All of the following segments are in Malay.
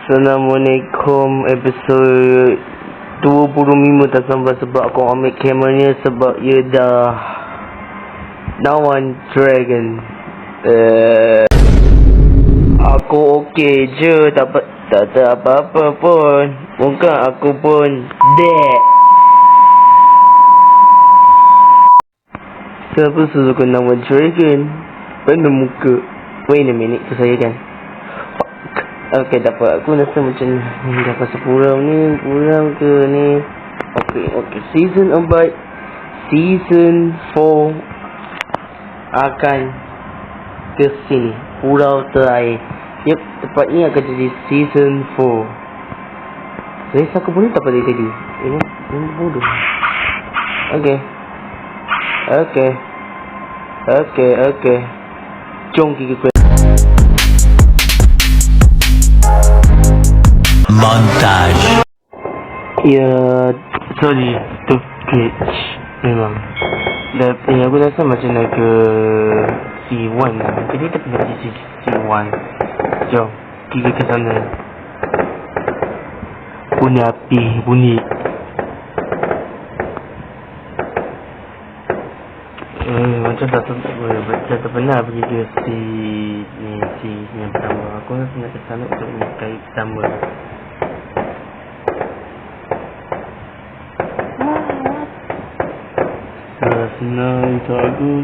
Assalamualaikum. Episod 25 tak sampai sebab aku ambil kameranya sebab ia dah lawan dragon. Aku okey je, tak ada apa-apa pun. Bukan aku pun dead. Siapa suruh kau nama dragon? Mana muka? Wait a minute, tu saya kan. Okay, dapat. Aku rasa macam ni dah pasal kurang ke ni. Okay. Season 4 akan ke sini. Pulau terakhir. Yep, tempat ni akan jadi season 4. Race aku pun tak pada tadi. Ini bodoh. Okay. Jom kita montage. Ya, sorry to glitch. Memang aku rasa macam nak ke C1 lah. Jadi kita pergi C1. Jom kita ke sana. Bunyi api, bunyi. Macam tak pernah pergi ke C yang pertama. Aku rasa nak ke sana untuk kali pertama. Senang itu aku.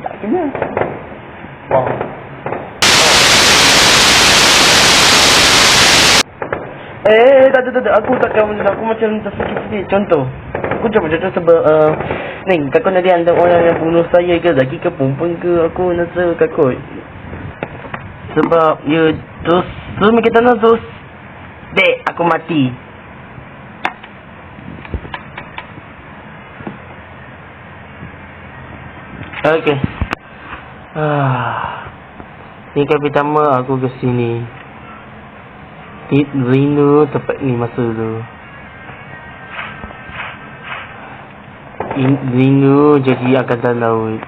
Tak kena. Wow. Tak. Aku macam terfikir contoh. Aku macam tu sebab ni takut nanti ada orang yang bunuh saya ke, lagi ke perempuan ke. Aku rasa takut. Sebab ya terus kita nak terus dek aku mati. Okay. Ni kali pertama aku ke sini. Rindu tempat ni masa tu. Rindu jadi angkatan laut.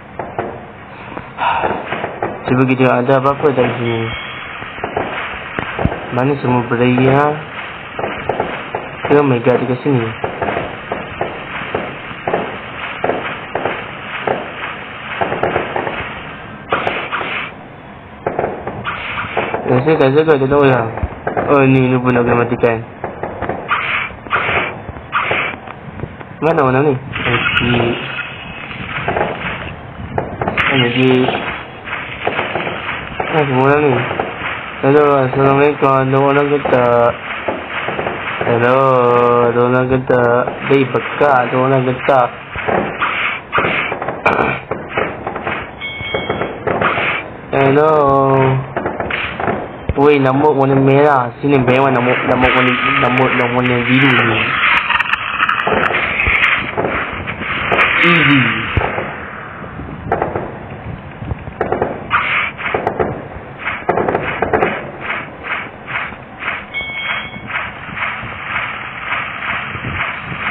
Cuba kita ada apa-apa dari sini. Mana semua beraya ke Mega dekat sini. Saya tak tahu lah. Oh ni lupa nak kena matikan. Mana orang ni? Jadi semua orang ni. Hello, Assalamualaikum. Ada orang kata hello, ada orang kata dari bekak, ada orang kata hello. Woi, lamuk warna merah. Sini memang lamuk warna biru ni. Easy.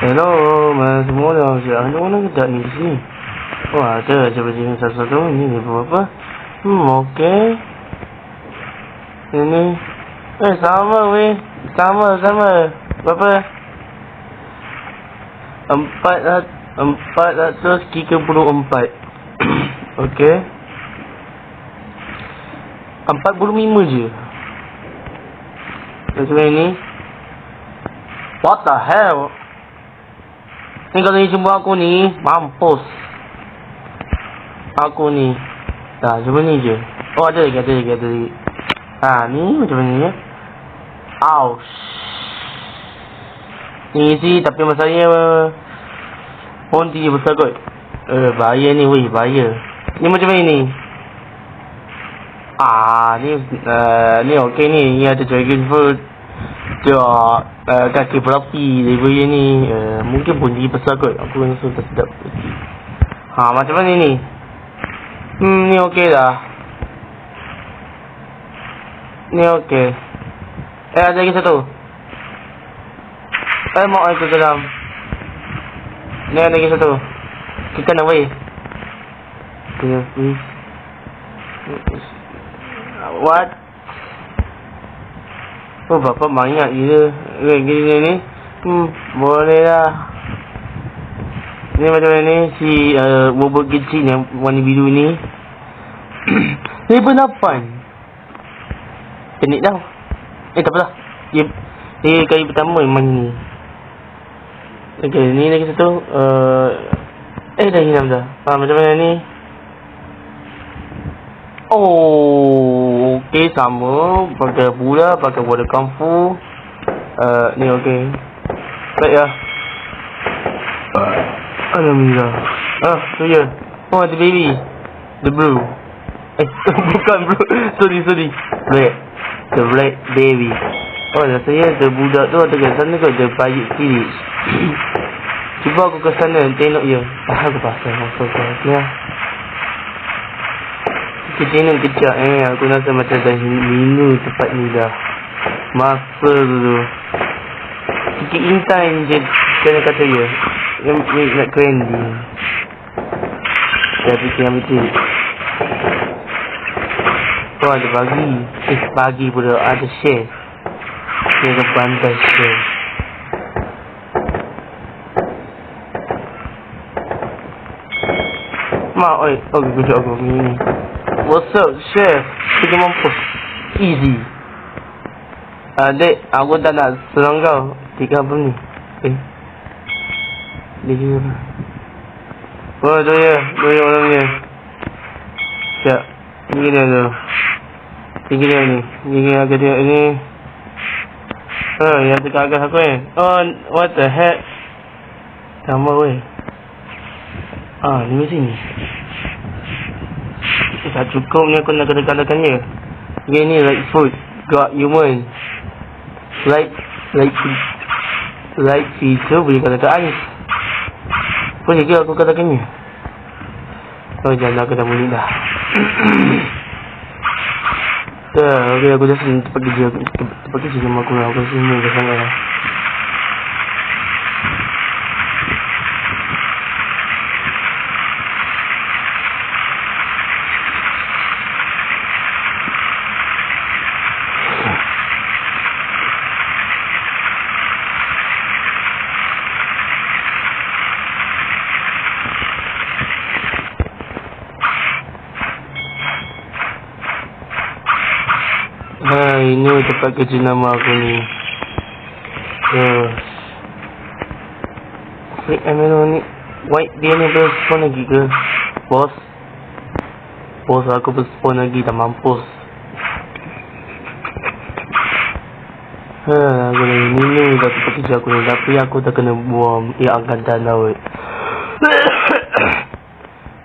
Hello, mana semua dah. Ada orang kata ni di sini. Oh, ada. Cuba sini satu-satu. Ini apa? Okay. Ini sama weh. Sama berapa? 434. Okey, 45 je. Macam ni. What the hell? Ni kalau ni jumpa aku ni mampus. Aku ni dah cuma ni je. Oh ada lagi. Ni macam ni ya. Ouch. Ni sih tapi masalahnya pun dia besar kot. Bahaya ni weh, bahaya. Ni macam ni. Ni okey ni. Ni ada dragon fruit. Dia kaki berapi level ni. Mungkin pun dia besar kot. Aku rasa tak sedap. Macam mana ni? Ni okey dah. Ni okey. Ada lagi satu. Mak aku ke dalam. Ni ada lagi satu. Kita nak bagi. What? Oh, bapak banyak je. Gini ni. Boleh lah. Ni macam ni si bobot kecil yang warna biru ni. Level 8. Penik dah. Tak apalah. Dia kali pertama main ni. Okay, ni lagi satu. Dah hilang dah. Macam mana ni? Oh, okay, sama. Pakai pula, pakai water kung fu. Ni okay. Baik ya. Alhamdulillah. Tu je. Oh, the baby. The blue. Bukan bro. Sorry. Black. The black baby. Oh, rasanya the budak tu ada kat sana kot. Dia bayi sendiri. Cuba aku ke sana tengok je. Aku pasal ya. Kecil kejap aku rasa macam dah minum tempat ni dah. Masa dulu sikit intan je kena kata je. Yang nak trendy. Saya fikir yang betul. Oh, ada bagi pula ada share. Dia pandai share. Mak, oi, kejap aku ni. What's up, chef? Kita mampus. Easy. Dek, aku tak nak serang kau. Tiga apa ni? Dia kira apa? Oh, tu ya. Orangnya. Sekejap. Ini dia tu. Ini dia ni. Ini agak dia ni. Yang dekat atas aku ni. Oh, what the heck? Tambah weh. Ni sini. Tak cukup ni aku nak kena-katakan dia. Dia ni like food. Got human. Like feature boleh katakan ais. Boleh ke aku katakannya? Oh, jangan aku dah bunyi dah. Okay, aku dah tempat kerja. Tempat kerja sama aku lah. Aku semua dah sangat lah. Ini tempat kerja nama aku ni. Ni white dia ni berspawn lagi ke? Bos aku berspawn lagi. Dah mampus. Aku dah minum dah tempat kerja aku ni. Tapi aku dah kena buang yang angkatan laut.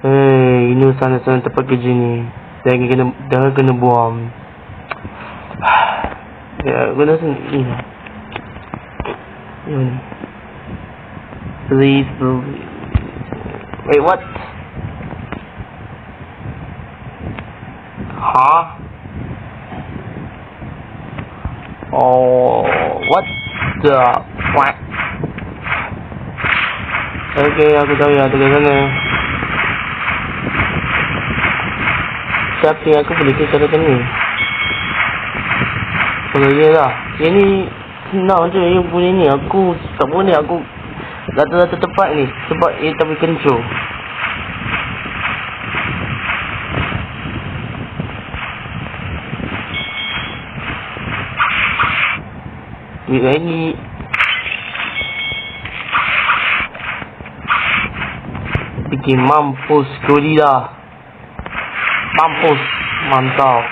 Ini sana-sana tempat kerja ni. Dah kena buang. Ya, aku rasa ni. Please. Wait, what? Huh? Oh, what the fuck? Okay, aku tahu ya, dekat sana. Tapi aku boleh katakan ni. Kalau dia lah. Yang ni senang je yang boleh ni. Aku tak boleh aku rata-rata tempat ni. Sebab dia tak boleh control. Wait lagi. Bikin mampus kodi dah. Mampus. Mantap.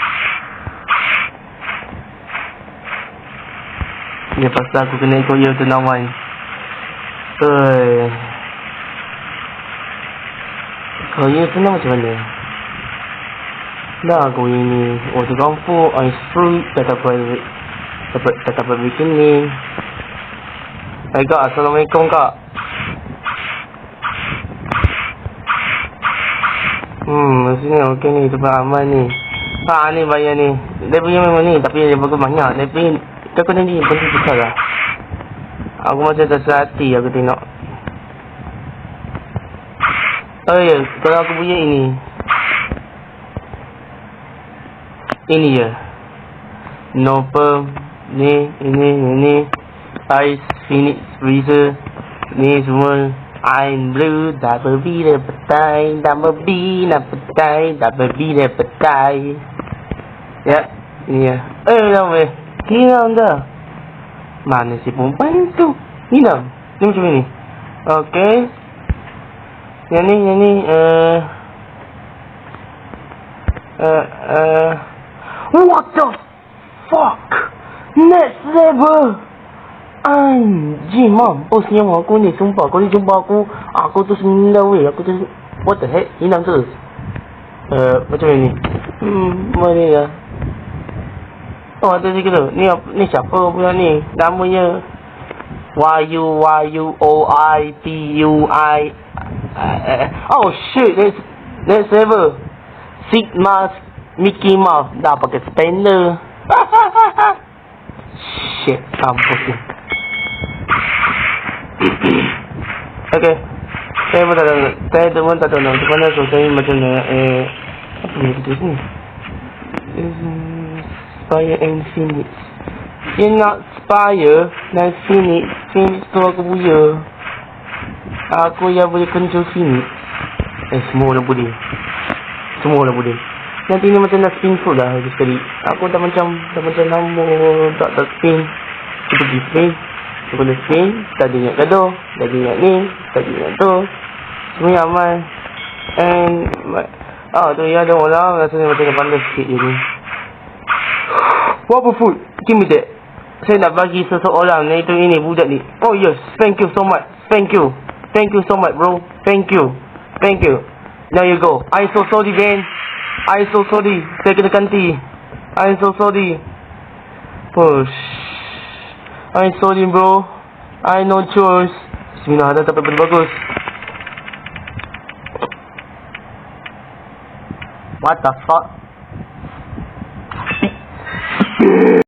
Ni pasal aku kena ikut dia tenawan. Kau ni senang macam mana? Dah aku ini water kung fu, ice fruit, tak dapat bikin ni. Hai kak, Assalamualaikum kak. Sini okey ni, tempat aman ni. Ni bayar ni. Dia punya memang ni, tapi dia bagus banyak. Tapi kau kena ni, penting besar lah. Aku macam tak sehati aku tengok. Oh ya, kalau aku punya ini. Ini je. No perm. Ini. Ice, Phoenix, Freezer. Ni semua. I'm blue, double B dah petai. Double B nak petai. Double B dah petai. Ya, ini ya. Dah weh. Hilang dah. Mana si perempuan tu? Hilang. Ni macam ni. Okay. Yang ni. What the fuck? Next level. Anjing, mampus ni aku ni. Sumpah, kau ni jumpa aku. Aku tu sembilan weh. Aku tu, what the heck? Hilang terus. Macam ni. Mana ya? Oh, ada sikit tu. Ni siapa pula ni? Namanya YUOIPUI. Oh shit, that's ever. Sigma Mickey Mouse. Dah pakai spender. Shit, mampus ni. Okay. Saya pun tak tahu macam mana saya macam mana. Apa ni kita sini? Spire and Phoenix. Dia nak Spire dan Phoenix. Phoenix tu aku buya. Aku yang boleh control Phoenix. Semua dah boleh. Nanti ni macam nak spin full dah sekali. Aku dah macam lama tak spin. Kita pergi spin. Aku dah spin. Tadi ingat gaduh. Tadi ingat ni. Tadi ingat tu. Semua aman. And tu ya ada orang rasanya macam pandai sikit je ni. What food? Give me that. Saya nak bagi seseorang iaitu ini budak ni. Oh yes, thank you so much. Thank you so much bro. Thank you. Now you go. I so sorry man. I so sorry. Saya kena ganti. I so sorry. Push. I sorry bro. I no choice. Bismillah, dah dapat benda bagus. What the fuck?